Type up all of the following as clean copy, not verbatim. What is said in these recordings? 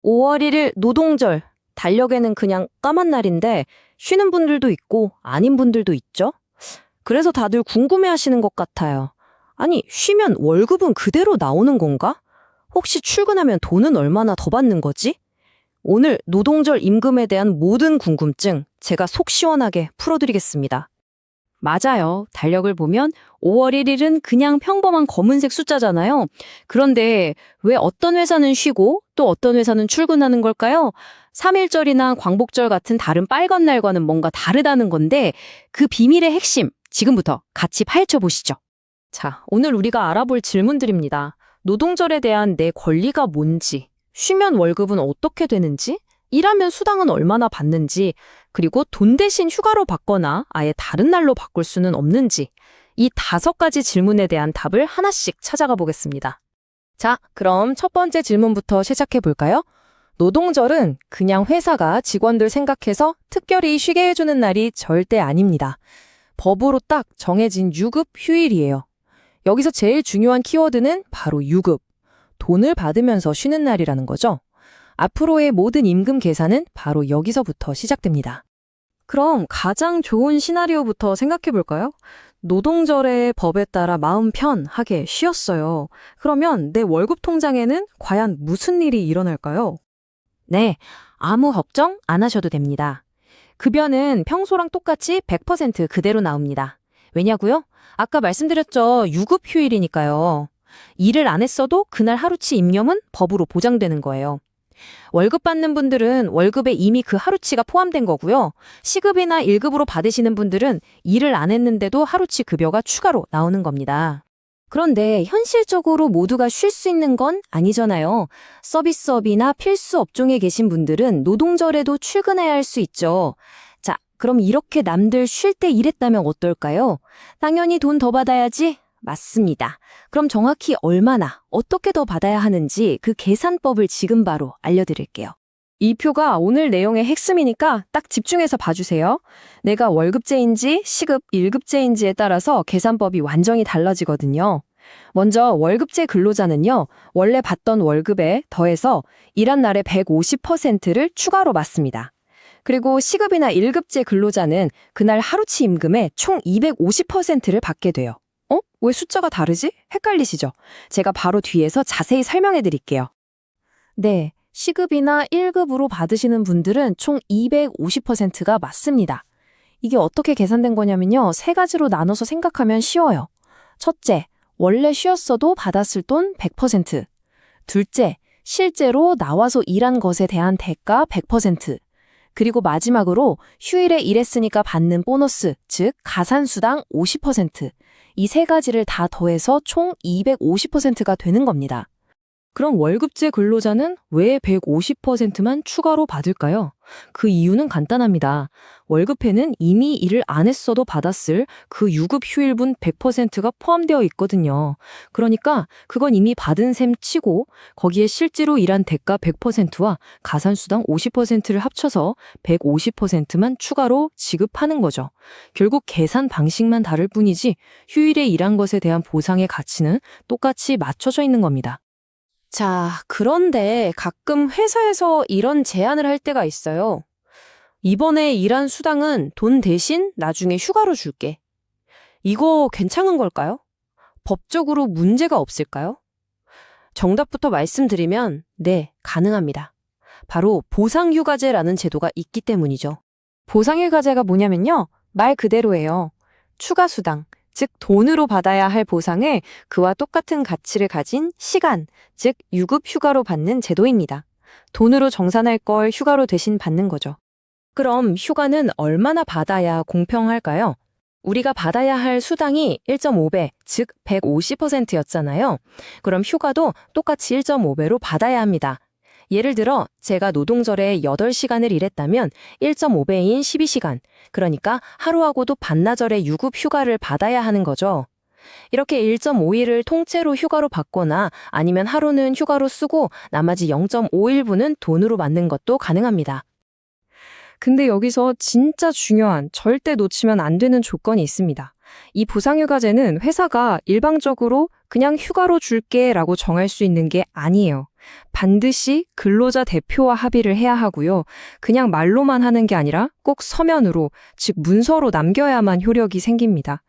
5월 1일 노동절. 달력에는 그냥 까만 날인데 쉬는 분들도 있고 아닌 분들도 있죠? 그래서 다들 궁금해하시는 것 같아요. 아니, 쉬면 월급은 그대로 나오는 건가? 혹시 출근하면 돈은 얼마나 더 받는 거지? 오늘 노동절 임금에 대한 모든 궁금증 제가 속 시원하게 풀어드리겠습니다. 맞아요. 달력을 보면 5월 1일은 그냥 평범한 검은색 숫자잖아요. 그런데 왜 어떤 회사는 쉬고 또 어떤 회사는 출근하는 걸까요? 3.1절이나 광복절 같은 다른 빨간 날과는 뭔가 다르다는 건데 그 비밀의 핵심 지금부터 같이 파헤쳐 보시죠. 자, 오늘 우리가 알아볼 질문들입니다. 노동절에 대한 내 권리가 뭔지, 쉬면 월급은 어떻게 되는지, 일하면 수당은 얼마나 받는지, 그리고 돈 대신 휴가로 받거나 아예 다른 날로 바꿀 수는 없는지, 이 5가지 질문에 대한 답을 하나씩 찾아가 보겠습니다. 자, 그럼 첫 번째 질문부터 시작해 볼까요? 노동절은 그냥 회사가 직원들 생각해서 특별히 쉬게 해주는 날이 절대 아닙니다. 법으로 딱 정해진 유급 휴일이에요. 여기서 제일 중요한 키워드는 바로 유급. 돈을 받으면서 쉬는 날이라는 거죠. 앞으로의 모든 임금 계산은 바로 여기서부터 시작됩니다. 그럼 가장 좋은 시나리오부터 생각해 볼까요? 노동절에 법에 따라 마음 편하게 쉬었어요. 그러면 내 월급 통장에는 과연 무슨 일이 일어날까요? 네, 아무 걱정 안 하셔도 됩니다. 급여는 평소랑 똑같이 100% 그대로 나옵니다. 왜냐고요? 아까 말씀드렸죠. 유급 휴일이니까요. 일을 안 했어도 그날 하루치 임금은 법으로 보장되는 거예요. 월급 받는 분들은 월급에 이미 그 하루치가 포함된 거고요. 시급이나 1급으로 받으시는 분들은 일을 안 했는데도 하루치 급여가 추가로 나오는 겁니다. 그런데 현실적으로 모두가 쉴 수 있는 건 아니잖아요. 서비스업이나 필수 업종에 계신 분들은 노동절에도 출근해야 할 수 있죠. 자, 그럼 이렇게 남들 쉴 때 일했다면 어떨까요? 당연히 돈 더 받아야지? 맞습니다. 그럼 정확히 얼마나, 어떻게 더 받아야 하는지 그 계산법을 지금 바로 알려드릴게요. 이 표가 오늘 내용의 핵심이니까 딱 집중해서 봐주세요. 내가 월급제인지 시급 1급제인지에 따라서 계산법이 완전히 달라지거든요. 먼저 월급제 근로자는요, 원래 받던 월급에 더해서 일한 날의 150%를 추가로 받습니다. 그리고 시급이나 1급제 근로자는 그날 하루치 임금의 총 250%를 받게 돼요. 왜 숫자가 다르지? 헷갈리시죠? 제가 바로 뒤에서 자세히 설명해 드릴게요. 네, 시급이나 1급으로 받으시는 분들은 총 250%가 맞습니다. 이게 어떻게 계산된 거냐면요. 3가지로 나눠서 생각하면 쉬워요. 첫째, 원래 쉬었어도 받았을 돈 100%. 둘째, 실제로 나와서 일한 것에 대한 대가 100%. 그리고 마지막으로 휴일에 일했으니까 받는 보너스, 즉 가산수당 50%. 이 3가지를 다 더해서 총 250%가 되는 겁니다. 그럼 월급제 근로자는 왜 150%만 추가로 받을까요? 그 이유는 간단합니다. 월급에는 이미 일을 안 했어도 받았을 그 유급 휴일분 100%가 포함되어 있거든요. 그러니까 그건 이미 받은 셈 치고 거기에 실제로 일한 대가 100%와 가산수당 50%를 합쳐서 150%만 추가로 지급하는 거죠. 결국 계산 방식만 다를 뿐이지 휴일에 일한 것에 대한 보상의 가치는 똑같이 맞춰져 있는 겁니다. 자, 그런데 가끔 회사에서 이런 제안을 할 때가 있어요. 이번에 일한 수당은 돈 대신 나중에 휴가로 줄게. 이거 괜찮은 걸까요? 법적으로 문제가 없을까요? 정답부터 말씀드리면 네, 가능합니다. 바로 보상휴가제라는 제도가 있기 때문이죠. 보상휴가제가 뭐냐면요. 말 그대로예요. 추가 수당, 즉 돈으로 받아야 할 보상을 그와 똑같은 가치를 가진 시간, 즉 유급 휴가로 받는 제도입니다. 돈으로 정산할 걸 휴가로 대신 받는 거죠. 그럼 휴가는 얼마나 받아야 공평할까요? 우리가 받아야 할 수당이 1.5배, 즉 150%였잖아요. 그럼 휴가도 똑같이 1.5배로 받아야 합니다. 예를 들어 제가 노동절에 8시간을 일했다면 1.5배인 12시간, 그러니까 하루하고도 반나절의 유급 휴가를 받아야 하는 거죠. 이렇게 1.5일을 통째로 휴가로 받거나 아니면 하루는 휴가로 쓰고 나머지 0.5일분은 돈으로 받는 것도 가능합니다. 근데 여기서 진짜 중요한 절대 놓치면 안 되는 조건이 있습니다. 이 보상휴가제는 회사가 일방적으로 그냥 휴가로 줄게라고 정할 수 있는 게 아니에요. 반드시 근로자 대표와 합의를 해야 하고요. 그냥 말로만 하는 게 아니라 꼭 서면으로, 즉 문서로 남겨야만 효력이 생깁니다.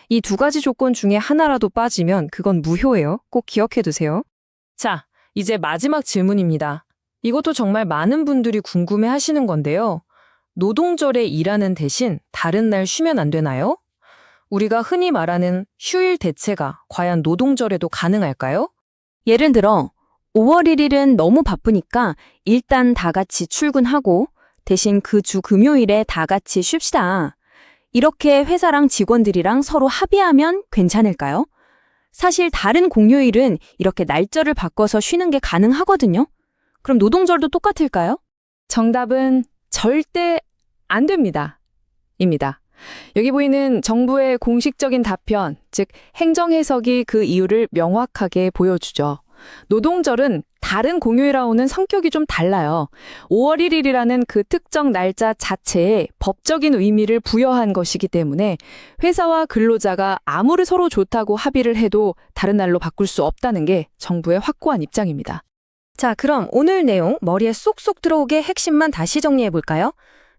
이 두 가지 조건 중에 하나라도 빠지면 그건 무효예요. 꼭 기억해 두세요. 자, 이제 마지막 질문입니다. 이것도 정말 많은 분들이 궁금해 하시는 건데요. 노동절에 일하는 대신 다른 날 쉬면 안 되나요? 우리가 흔히 말하는 휴일 대체가 과연 노동절에도 가능할까요? 예를 들어 5월 1일은 너무 바쁘니까 일단 다 같이 출근하고 대신 그 주 금요일에 다 같이 쉽시다. 이렇게 회사랑 직원들이랑 서로 합의하면 괜찮을까요? 사실 다른 공휴일은 이렇게 날짜를 바꿔서 쉬는 게 가능하거든요. 그럼 노동절도 똑같을까요? 정답은 절대 안 됩니다. 입니다. 여기 보이는 정부의 공식적인 답변, 즉 행정 해석이 그 이유를 명확하게 보여주죠. 노동절은 다른 공휴일하고는 성격이 좀 달라요. 5월 1일이라는 그 특정 날짜 자체에 법적인 의미를 부여한 것이기 때문에 회사와 근로자가 아무리 서로 좋다고 합의를 해도 다른 날로 바꿀 수 없다는 게 정부의 확고한 입장입니다. 자, 그럼 오늘 내용 머리에 쏙쏙 들어오게 핵심만 다시 정리해 볼까요?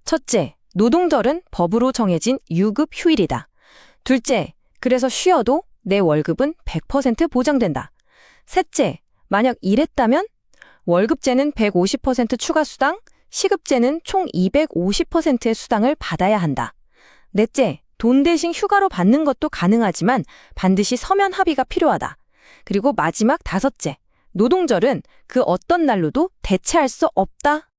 첫째, 노동절은 법으로 정해진 유급 휴일이다. 둘째, 그래서 쉬어도 내 월급은 100% 보장된다. 셋째, 만약 일했다면 월급제는 150% 추가 수당, 시급제는 총 250%의 수당을 받아야 한다. 넷째, 돈 대신 휴가로 받는 것도 가능하지만 반드시 서면 합의가 필요하다. 그리고 마지막 다섯째, 노동절은 그 어떤 날로도 대체할 수 없다.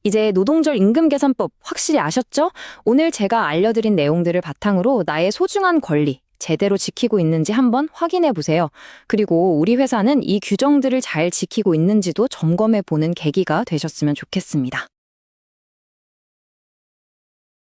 이제 노동절 임금계산법 확실히 아셨죠? 오늘 제가 알려드린 내용들을 바탕으로 나의 소중한 권리 제대로 지키고 있는지 한번 확인해 보세요. 그리고 우리 회사는 이 규정들을 잘 지키고 있는지도 점검해 보는 계기가 되셨으면 좋겠습니다.